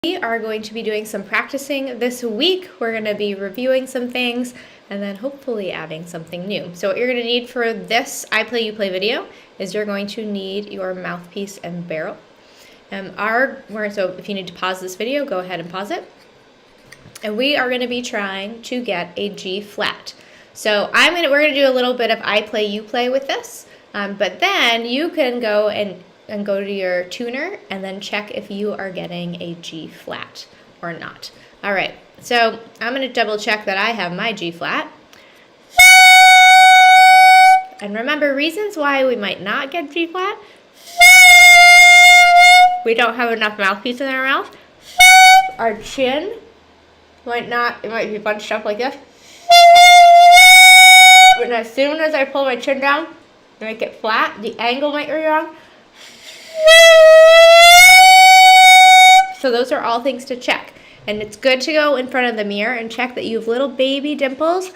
We are going to be doing some practicing this week. We're going to be reviewing some things and then hopefully adding something new. So what you're going to need for this I Play, You Play video is you're going to need your mouthpiece and barrel. So if you need to pause this video, go ahead and pause it. And we are going to be trying to get a G flat. So we're going to do a little bit of I Play, You Play with this, but then you can go go to your tuner and then check if you are getting a G flat or not. All right, so I'm going to double check that I have my G flat. And remember, reasons why we might not get G flat: we don't have enough mouthpiece in our mouth. Our chin it might be bunched up like this. And as soon as I pull my chin down and make it flat, the angle might be wrong. So those are all things to check. And it's good to go in front of the mirror and check that you have little baby dimples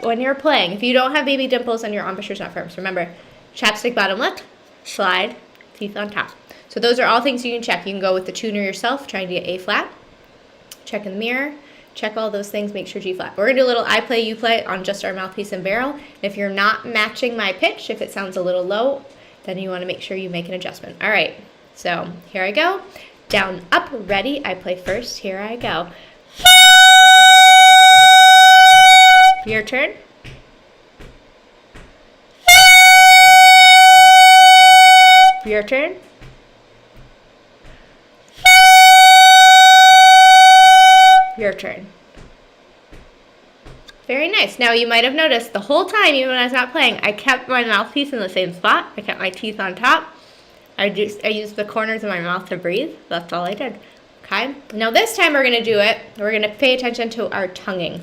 when you're playing. If you don't have baby dimples, then your embouchure's not firm. So remember, chapstick bottom lip, slide, teeth on top. So those are all things you can check. You can go with the tuner yourself, trying to get A flat. Check in the mirror. Check all those things, make sure G flat. We're going to do a little I Play, You Play on just our mouthpiece and barrel. And if you're not matching my pitch, if it sounds a little low, then you want to make sure you make an adjustment. All right, so here I go. Down, up, ready. I play first. Here I go. Your turn. Your turn. Your turn. Very nice. Now you might have noticed the whole time, even when I was not playing, I kept my mouthpiece in the same spot. I kept my teeth on top. I used the corners of my mouth to breathe. That's all I did. Okay. Now this time we're going to do it. We're going to pay attention to our tonguing.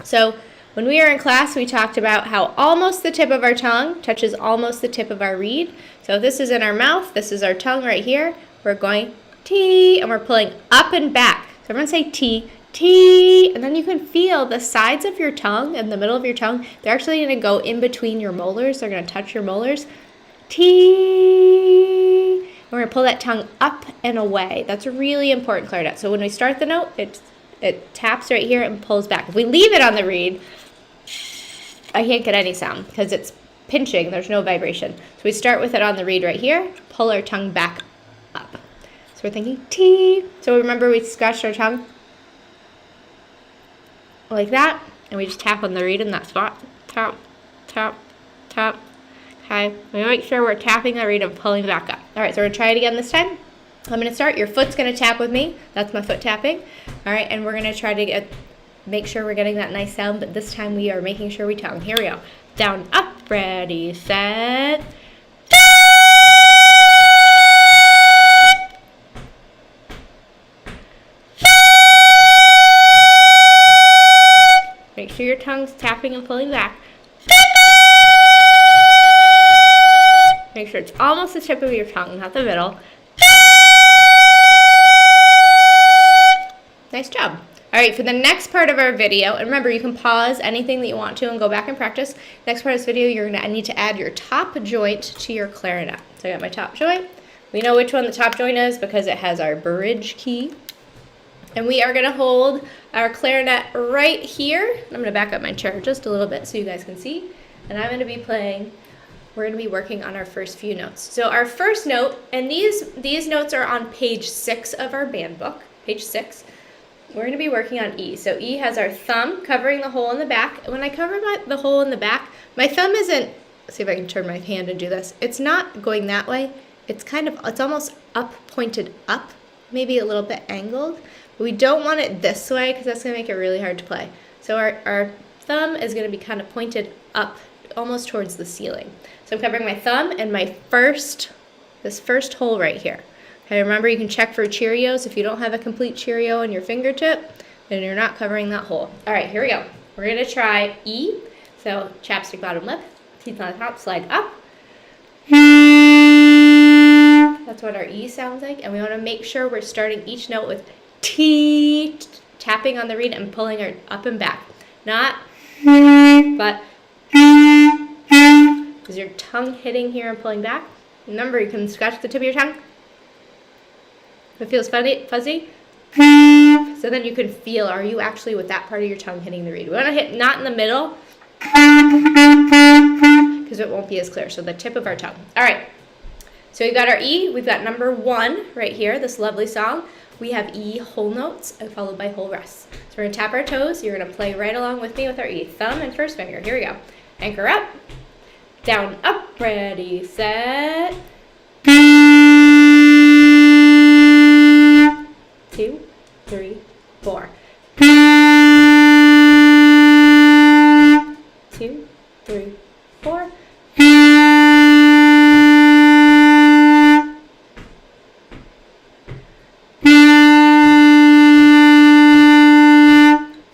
So when we were in class, we talked about how almost the tip of our tongue touches almost the tip of our reed. So if this is in our mouth, this is our tongue right here. We're going T, and we're pulling up and back. So everyone say T. T, and then you can feel the sides of your tongue and the middle of your tongue. They're actually going to go in between your molars. They're going to touch your molars. T. We're going to pull that tongue up and away. That's really important, clarinet. So when we start the note, it taps right here and pulls back. If we leave it on the reed, I can't get any sound because it's pinching. There's no vibration. So we start with it on the reed right here, pull our tongue back up. So we're thinking T. So remember, we scratched our tongue like that, and we just tap on the reed in that spot. Tap, tap, tap. Okay, we make sure we're tapping the reed and pulling back up. All right, so we're gonna try it again this time. I'm gonna start. Your foot's gonna tap with me. That's my foot tapping. All right, and we're gonna try to make sure we're getting that nice sound, but this time we are making sure we tongue. Here we go. Down, up, ready, set. Make sure your tongue's tapping and pulling back. Make sure it's almost the tip of your tongue, not the middle. Nice job. All right, for the next part of our video, and remember, you can pause anything that you want to and go back and practice. Next part of this video, you're going to need to add your top joint to your clarinet. So I got my top joint. We know which one the top joint is because it has our bridge key. And we are going to hold our clarinet right here. I'm going to back up my chair just a little bit so you guys can see. And I'm going to be playing, we're going to be working on our first few notes. So our first note, and these notes are on page 6 of our band book, page 6. We're going to be working on E. So E has our thumb covering the hole in the back. When I cover the hole in the back, my thumb isn't, let's see if I can turn my hand and do this. It's not going that way. It's almost up, pointed up, maybe a little bit angled. We don't want it this way because that's going to make it really hard to play. So our thumb is going to be kind of pointed up, almost towards the ceiling. So I'm covering my thumb and this first hole right here. Okay, remember, you can check for Cheerios. If you don't have a complete Cheerio on your fingertip, then you're not covering that hole. All right, here we go. We're going to try E. So chapstick bottom lip, teeth on the top, slide up. That's what our E sounds like. And we want to make sure we're starting each note with T, tapping on the reed and pulling her up and back. Not, but is your tongue hitting here and pulling back? Remember, you can scratch the tip of your tongue. If it feels fuzzy, so then you can feel, are you actually with that part of your tongue hitting the reed? We want to hit not in the middle, because it won't be as clear. So the tip of our tongue. All right. So we've got our E. We've got number 1 right here, this lovely song. We have E whole notes followed by whole rests. So we're going to tap our toes. You're going to play right along with me with our E. Thumb and first finger. Here we go. Anchor up. Down, up, ready, set. 2, 3, 4. 2, 3, 4.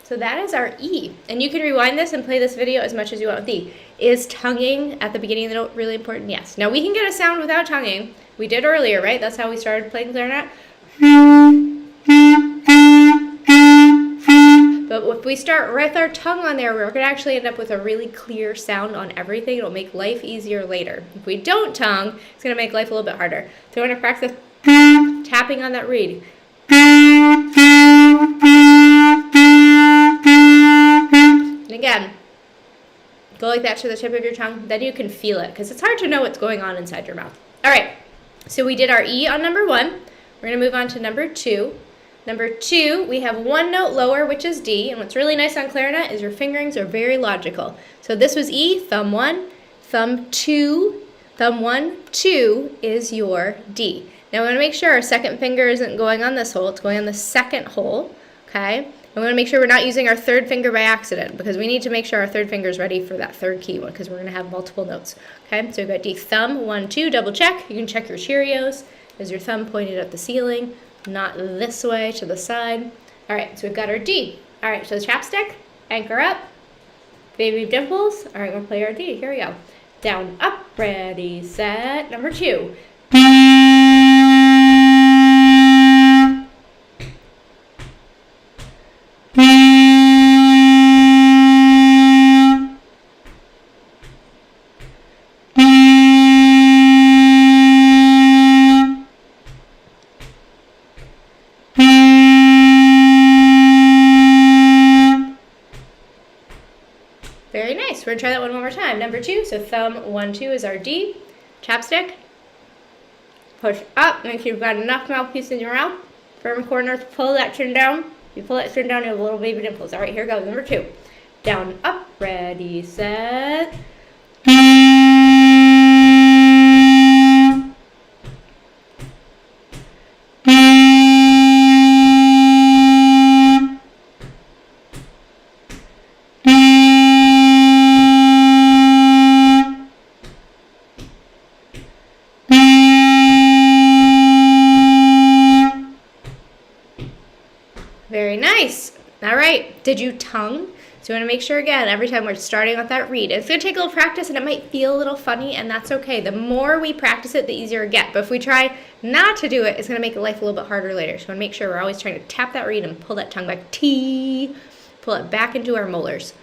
So that is our E. And you can rewind this and play this video as much as you want with E. Is tonguing at the beginning of the note really important? Yes. Now we can get a sound without tonguing. We did earlier, right? That's how we started playing clarinet. But if we start with our tongue on there, we're going to actually end up with a really clear sound on everything. It'll make life easier later. If we don't tongue, it's going to make life a little bit harder. So we're going to practice tapping on that reed. And again, go like that to the tip of your tongue. Then you can feel it, because it's hard to know what's going on inside your mouth. All right, so we did our E on number 1. We're going to move on to number 2. Number 2, we have one note lower, which is D. And what's really nice on clarinet is your fingerings are very logical. So this was E, thumb 1, thumb 2, thumb 1, 2 is your D. Now we want to make sure our second finger isn't going on this hole. It's going on the second hole, okay? And we want to make sure we're not using our third finger by accident, because we need to make sure our third finger is ready for that third key one, because we're going to have multiple notes, okay? So we've got D, thumb, 1, 2, double check. You can check your Cheerios. Is your thumb pointed at the ceiling? Not this way, to the side. All right, so we've got our D. All right, so the chapstick, anchor up, baby dimples. All right, we're going to play our D. Here we go. Down, up, ready, set. Number 2. Very nice. We're going to try that one more time. Number 2, so thumb 1, 2 is our D. Chapstick. Push up. Make sure you've got enough mouthpiece in your mouth. Firm corners. Pull that chin down. If you pull that chin down, you have little baby dimples. All right, here goes. Number 2. Down, up, ready, set. Very nice. All right, did you tongue? So you want to make sure, again, every time we're starting with that reed, it's going to take a little practice and it might feel a little funny, and that's okay. The more we practice it, the easier it gets. But if we try not to do it, it's going to make life a little bit harder later. So we want to make sure we're always trying to tap that reed and pull that tongue back. Teee. Pull it back into our molars.